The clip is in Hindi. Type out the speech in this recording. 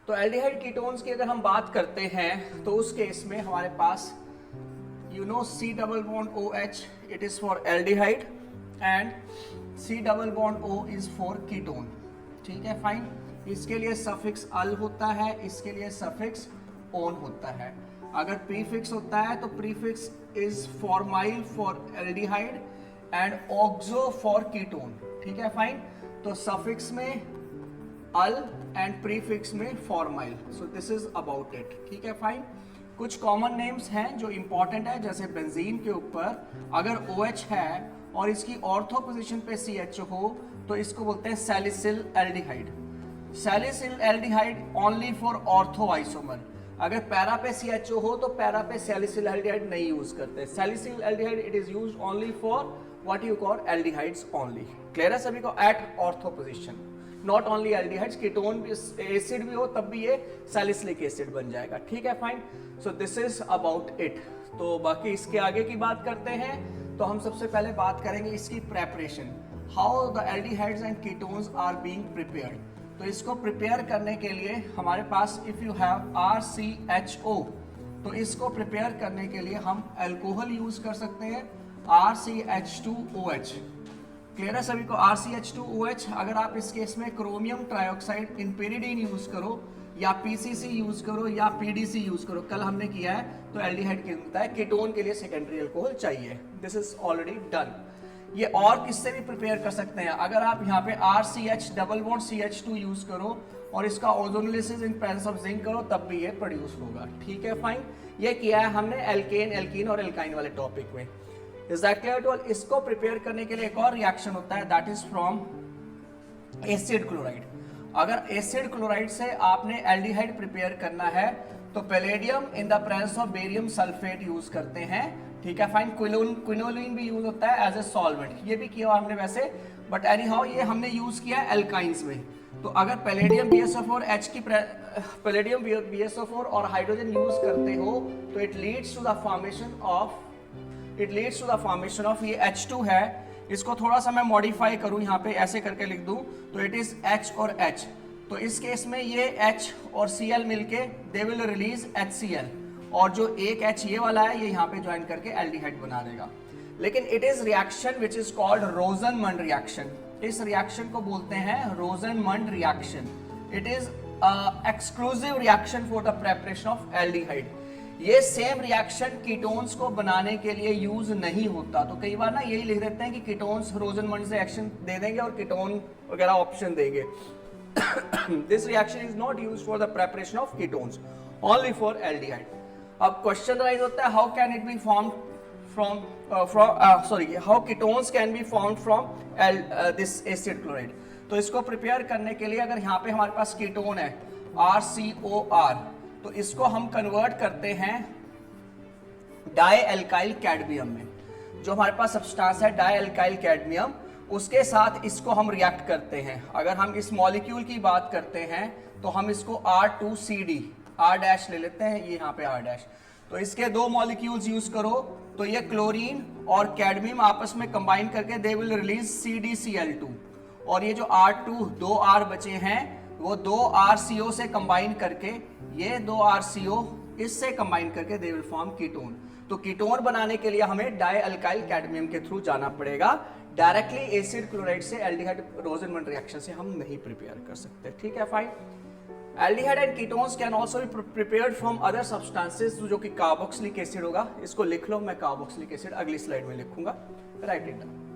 तो एल्डिहाइड कीटोन्स की अगर हम बात करते हैं तो उस केस में हमारे पास you know C double bond OH, it is for aldehyde and C double bond O is for ketone. ठीक है, फाइन. इसके लिए सफिक्स अल होता है, इसके लिए सफिक्स ओन होता है. अगर प्रीफिक्स होता है तो prefix is formyl for aldehyde and oxo for ketone. ठीक है, फाइन. तो सफिक्स में अल एंड प्रीफिक्स में formyl. So this is about it. ठीक है, फाइन. कुछ कॉमन नेम्स हैं जो इंपॉर्टेंट है, जैसे बेंजीन के ऊपर अगर OH है और इसकी ऑर्थो पोजीशन पे CH हो तो इसको बोलते हैं salicylaldehyde. Salicylaldehyde only for ortho isomer. अगर पैरा पे CHO हो तो पैरा पे सैलिसिल एल्डिहाइड नहीं यूज करते. Salicylaldehyde it is used only for what you call aldehydes only. Clear है सभी को? At ortho position. Not only aldehydes, ketone भी एसिड भी हो तब भी ये सैलिसिलिक एसिड बन जाएगा. ठीक है, fine. So this is about it. तो बाकी इसके आगे की बात करते हैं तो हम सबसे पहले बात करेंगे इसकी preparation, how the aldehydes and ketones are being prepared. तो इसको प्रिपेयर करने के लिए हमारे पास इफ यू हैव RCHO तो इसको प्रिपेयर करने के लिए हम अल्कोहल यूज कर सकते हैं, RCH2OH. क्लियर है सभी को? RCH2OH. अगर आप इस केस में क्रोमियम ट्राइऑक्साइड इनपेरिडीन यूज करो या PCC यूज करो या PDC यूज करो, कल हमने किया है, तो एल्डिहाइड के होता है. कीटोन के लिए सेकेंडरी अल्कोहल चाहिए. This is already done. ये और किससे भी प्रिपेयर कर सकते हैं. अगर आप यहाँ पे RCH double bond CH2 use करो और इसका ozonolysis in presence of zinc करो तब भी ये प्रोड्यूस होगा. ठीक है, फाइन. ये किया है हमने एल्केन, एल्कीन और एल्काइन वाले टॉपिक में. Is that clear to all? इसको प्रिपेयर करने के लिए एक और रिएक्शन होता है, that is from acid chloride. अगर एसिड क्लोराइड से आपने एल्डिहाइड प्रिपेयर करना है तो palladium in the presence of barium sulphate use करते हैं. ठीक है, फाइन. क्विनोलिन भी यूज होता है एज ए सॉल्वेंट, ये भी किया हमने वैसे, बट एनी हाउ ये हमने यूज किया है एल्काइंस में. तो अगर पैलेडियम BSO4 H की पैलेडियम BSO4 और हाइड्रोजन यूज करते हो तो it leads to the formation of ये H2 है. इसको थोड़ा सा मैं मॉडिफाई करूं, यहाँ पे ऐसे करके लिख दूं तो इट इज H और H. तो इस केस में ये H और Cl मिलके दे विल रिलीज HCl और जो एक H ये वाला है ये यहाँ पे ज्वाइन करके एल्डिहाइड बना देगा. लेकिन it is reaction which is called रोजनमंड reaction. इस रिएक्शन को बोलते हैं रोजनमंड reaction. It is exclusive reaction for the preparation of aldehyde. ये सेम रिएक्शन कीटोन्स को बनाने के लिए यूज नहीं होता. तो कई बार ना यही लिख देते हैं कि कीटोन्स रोजनमंड रिएक्शन दे देंगे और कीटोन वगैरह ऑप्शन देंगे. This reaction is not used for the preparation of ketones, only for aldehyde. अब क्वेश्चन राइज होता है, how can it be formed how ketones can be formed from this acid chloride. तो इसको प्रिपेयर करने के लिए अगर यहाँ पे हमारे पास कीटोन है RCOR तो इसको हम कन्वर्ट करते हैं डाई एल्काइल कैडमियम में. जो हमारे पास सब्सटेंस है डाई एल्काइल कैडमियम, उसके साथ इसको हम रिएक्ट करते हैं. अगर हम इस मॉलिक्यूल की बात करते हैं तो हम इसको R2CD R' ले लेते हैं, ये यहाँ पे R'. तो इसके दो मॉलिक्यूल्स यूज करो तो ये क्लोरीन और कैडमियम आपस में कंबाइन करके दे विल रिलीज CdCl2 और ये जो R2 दो R बचे हैं वो दो RCO से कंबाइन करके ये दो RCO इससे कंबाइन करके दे विल फॉर्म कीटोन. तो कीटोन बनाने के लिए हमें डाई अल्काइल कैडमियम के थ्रू जाना पड़ेगा. डायरेक्टली एसिड क्लोराइड से एल्डिहाइड रोजनमंड रिएक्शन से हम नहीं प्रिपेयर कर सकते. ठीक है, fine. Aldehyde and ketones can also be prepared from other substances जो कि कार्बोक्सिलिक एसिड होगा. इसको लिख लो, मैं कार्बोक्सिलिक एसिड अगली स्लाइड में लिखूंगा. Right it down.